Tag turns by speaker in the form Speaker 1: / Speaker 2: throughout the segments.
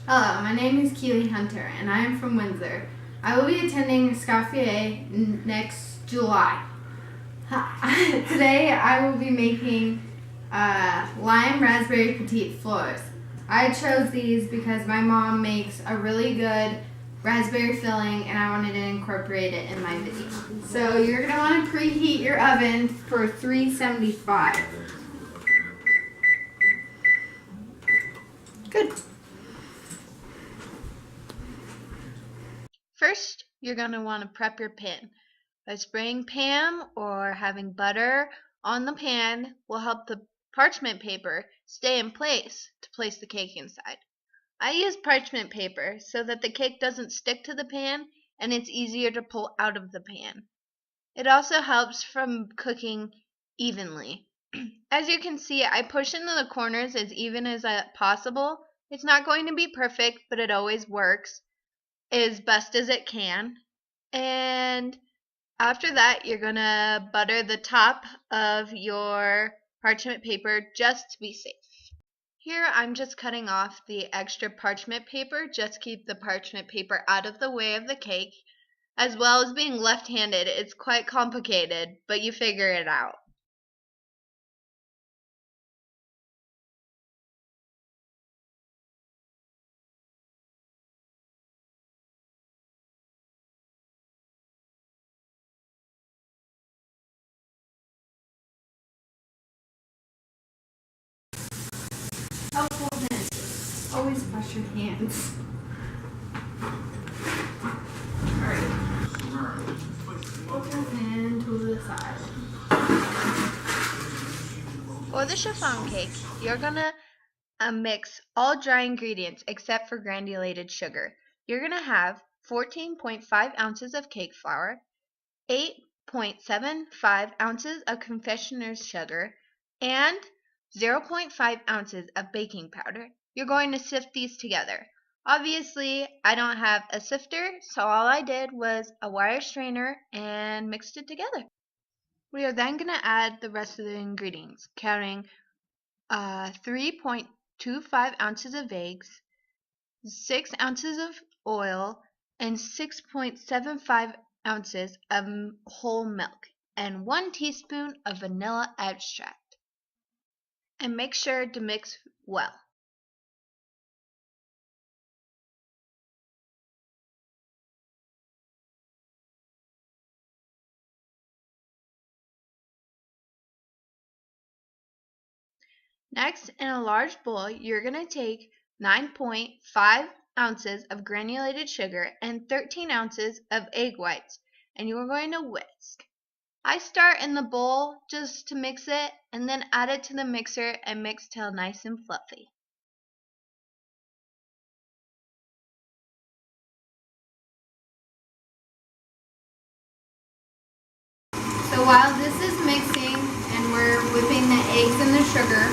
Speaker 1: Hello, my name is Keeli Hunter, and I am from Windsor. I will be attending Escoffier next July. Today, I will be making lime raspberry Petit floors. I chose these because my mom makes a really good raspberry filling, and I wanted to incorporate it in my video. So you're going to want to preheat your oven for 375. Good.
Speaker 2: First, you're going to want to prep your pan. By spraying Pam or having butter on the pan will help the parchment paper stay in place to place the cake inside. I use parchment paper so that the cake doesn't stick to the pan and it's easier to pull out of the pan. It also helps from cooking evenly. As you can see, I push into the corners as even as possible. It's not going to be perfect, but it always works as best as it can. And after that, you're going to butter the top of your parchment paper just to be safe. Here I'm just cutting off the extra parchment paper just to keep the parchment paper out of the way of the cake. As well as being left-handed, it's quite complicated, but you figure it out.
Speaker 1: Helpful hints. Always wash your hands. Alright. Put your hand to the side.
Speaker 2: For the chiffon cake, you're going to mix all dry ingredients except for granulated sugar. You're going to have 14.5 ounces of cake flour, 8.75 ounces of confectioner's sugar, and 0.5 ounces of baking powder. You're going to sift these together. Obviously, I don't have a sifter, so all I did was a wire strainer and mixed it together. We are then going to add the rest of the ingredients, counting 3.25 ounces of eggs, 6 ounces of oil, and 6.75 ounces of whole milk, and 1 teaspoon of vanilla extract. And make sure to mix well. Next, in a large bowl, you're going to take 9.5 ounces of granulated sugar and 13 ounces of egg whites, and you are going to whisk. I start in the bowl just to mix it and then add it to the mixer and mix till nice and fluffy.
Speaker 1: So while this is mixing and we're whipping the eggs and the sugar,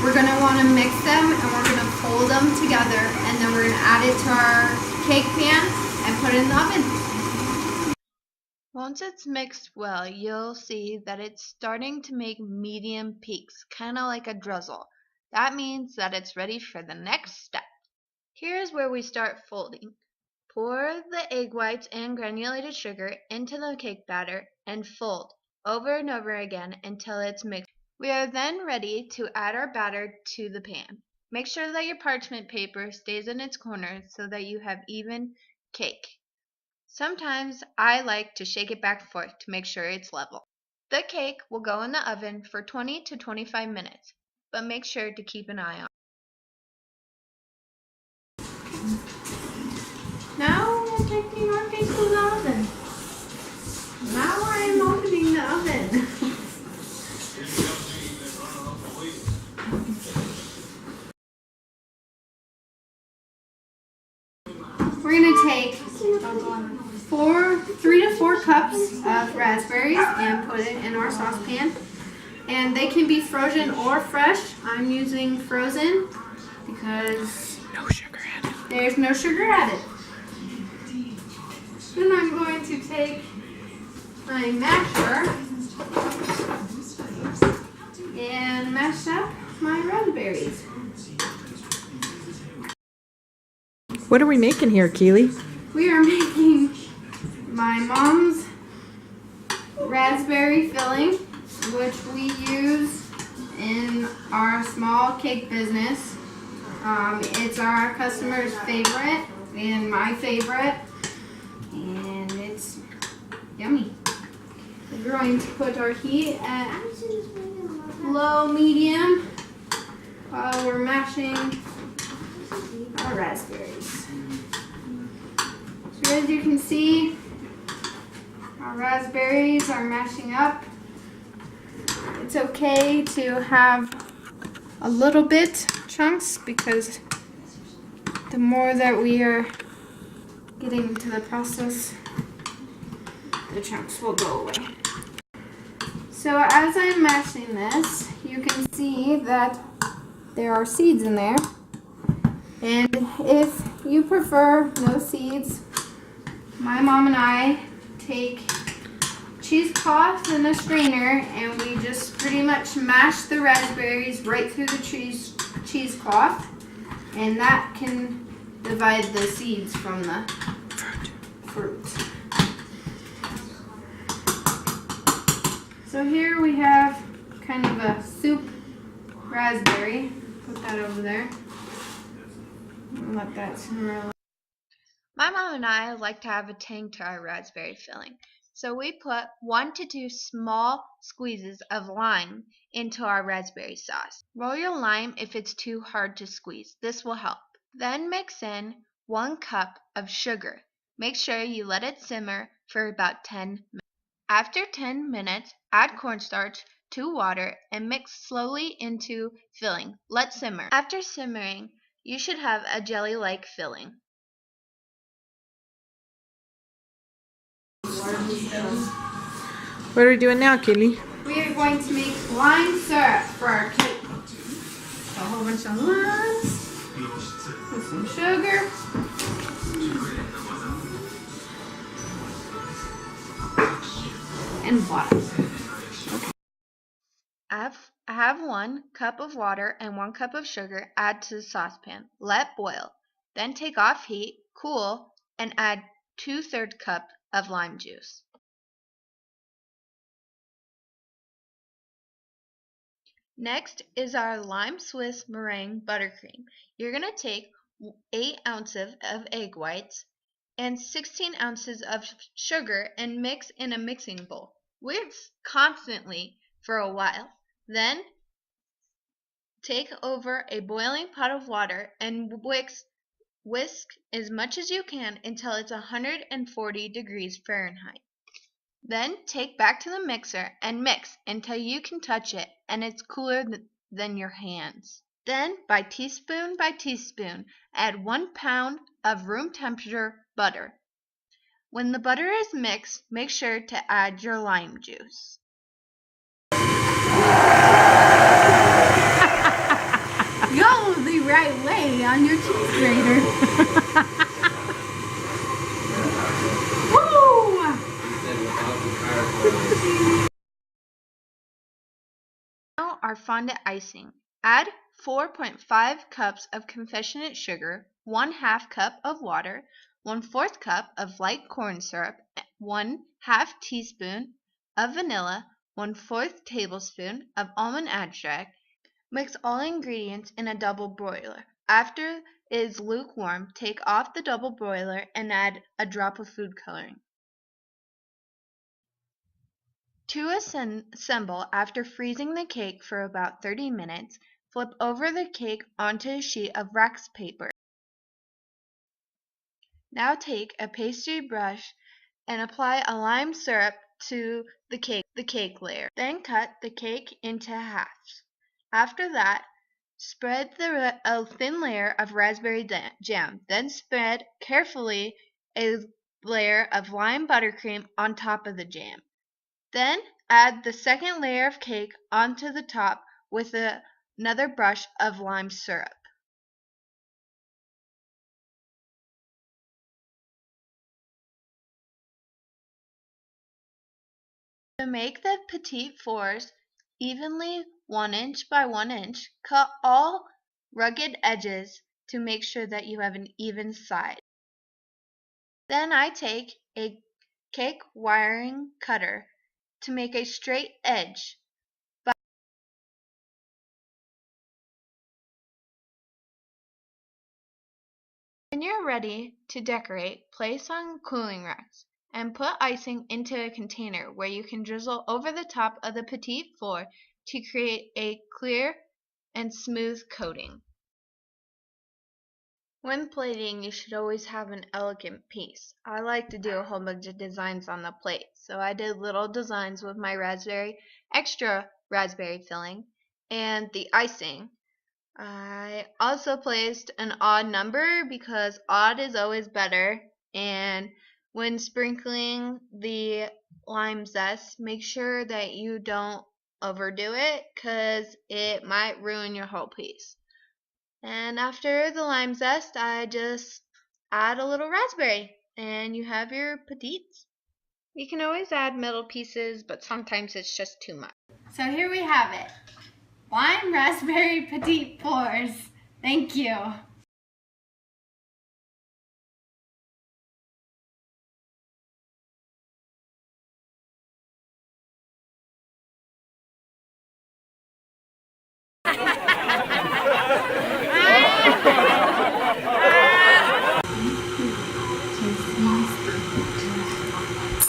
Speaker 1: we're going to want to mix them and we're going to fold them together, and then we're going to add it to our cake pan and put it in the oven.
Speaker 2: Once it's mixed well, you'll see that it's starting to make medium peaks, kind of like a drizzle. That means that it's ready for the next step. Here's where we start folding. Pour the egg whites and granulated sugar into the cake batter and fold over and over again until it's mixed. We are then ready to add our batter to the pan. Make sure that your parchment paper stays in its corners so that you have even cake. Sometimes I like to shake it back and forth to make sure it's level. The cake will go in the oven for 20 to 25 minutes, but make sure to keep an eye on it.
Speaker 1: Now we're taking our cake to the oven. Now I am opening the oven. We're going to take 3 to 4 cups of raspberries and put it in our saucepan. And they can be frozen or fresh. I'm using frozen because there's no sugar added. Then I'm going to take my masher and mash up my raspberries.
Speaker 3: What are we making here, Keely?
Speaker 1: We are making my mom's raspberry filling, which we use in our small cake business. It's our customer's favorite and my favorite, and it's yummy. We're going to put our heat at low medium while we're mashing our raspberries. So as you can see, our raspberries are mashing up. It's okay to have a little bit chunks because the more that we are getting into the process, the chunks will go away. So as I'm mashing this, you can see that there are seeds in there. And if you prefer no seeds, my mom and I take cheesecloth and a strainer and we just pretty much mash the raspberries right through the cheesecloth, and that can divide the seeds from the fruit. So here we have kind of a soup raspberry. Put that over there. And let that simmer.
Speaker 2: My mom and I like to have a tang to our raspberry filling, so we put 1 to 2 small squeezes of lime into our raspberry sauce. Roll your lime if it's too hard to squeeze. This will help. Then mix in 1 cup of sugar. Make sure you let it simmer for about 10 minutes. After 10 minutes, add cornstarch to water and mix slowly into filling. Let simmer. After simmering, you should have a jelly-like filling.
Speaker 3: What are we doing now, Keely?
Speaker 1: We are going to make lime syrup for our cake. A whole bunch of limes with some sugar. And water.
Speaker 2: I have 1 cup of water and 1 cup of sugar. Add to the saucepan. Let boil. Then take off heat, cool, and add 2/3 cup of lime juice. Next is our lime Swiss meringue buttercream. You're going to take 8 ounces of egg whites and 16 ounces of sugar and mix in a mixing bowl. Whisk constantly for a while. Then take over a boiling pot of water and whisk as much as you can until it's 140 degrees Fahrenheit. Then take back to the mixer and mix until you can touch it and it's cooler than your hands. Then, by teaspoon, add 1 pound of room temperature butter. When the butter is mixed, make sure to add your lime juice.
Speaker 1: Go the right way on your cheese grater.
Speaker 2: Now our fondant icing. Add 4.5 cups of confectionate sugar, 1/2 cup of water, 1/4 cup of light corn syrup, 1/2 teaspoon of vanilla, 1/4 tablespoon of almond extract. Mix all ingredients in a double boiler. After it is lukewarm, take off the double boiler and add a drop of food coloring. To assemble, after freezing the cake for about 30 minutes, flip over the cake onto a sheet of wax paper. Now take a pastry brush and apply a lime syrup to the cake layer. Then cut the cake into halves. After that, spread a thin layer of raspberry jam. Then spread carefully a layer of lime buttercream on top of the jam. Then add the second layer of cake onto the top with another brush of lime syrup. To make the Petit fours evenly 1 inch by 1 inch, cut all rugged edges to make sure that you have an even side. Then I take a cake wiring cutter to make a straight edge. When you're ready to decorate, place on cooling racks and put icing into a container where you can drizzle over the top of the Petit floor to create a clear and smooth coating. When plating, you should always have an elegant piece. I like to do a whole bunch of designs on the plate, so I did little designs with my extra raspberry filling and the icing. I also placed an odd number because odd is always better, and when sprinkling the lime zest, make sure that you don't overdo it because it might ruin your whole piece. And after the lime zest, I just add a little raspberry, and you have your petites. You can always add middle pieces, but sometimes it's just too much.
Speaker 1: So here we have it. Lime raspberry petite fours. Thank you.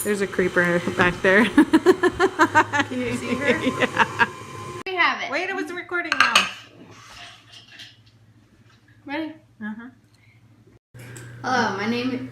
Speaker 3: There's a creeper back there.
Speaker 1: Can you see her?
Speaker 3: Yeah.
Speaker 1: We have it.
Speaker 3: Wait, it was recording now.
Speaker 1: Ready?
Speaker 3: Uh-huh.
Speaker 1: Hello, my name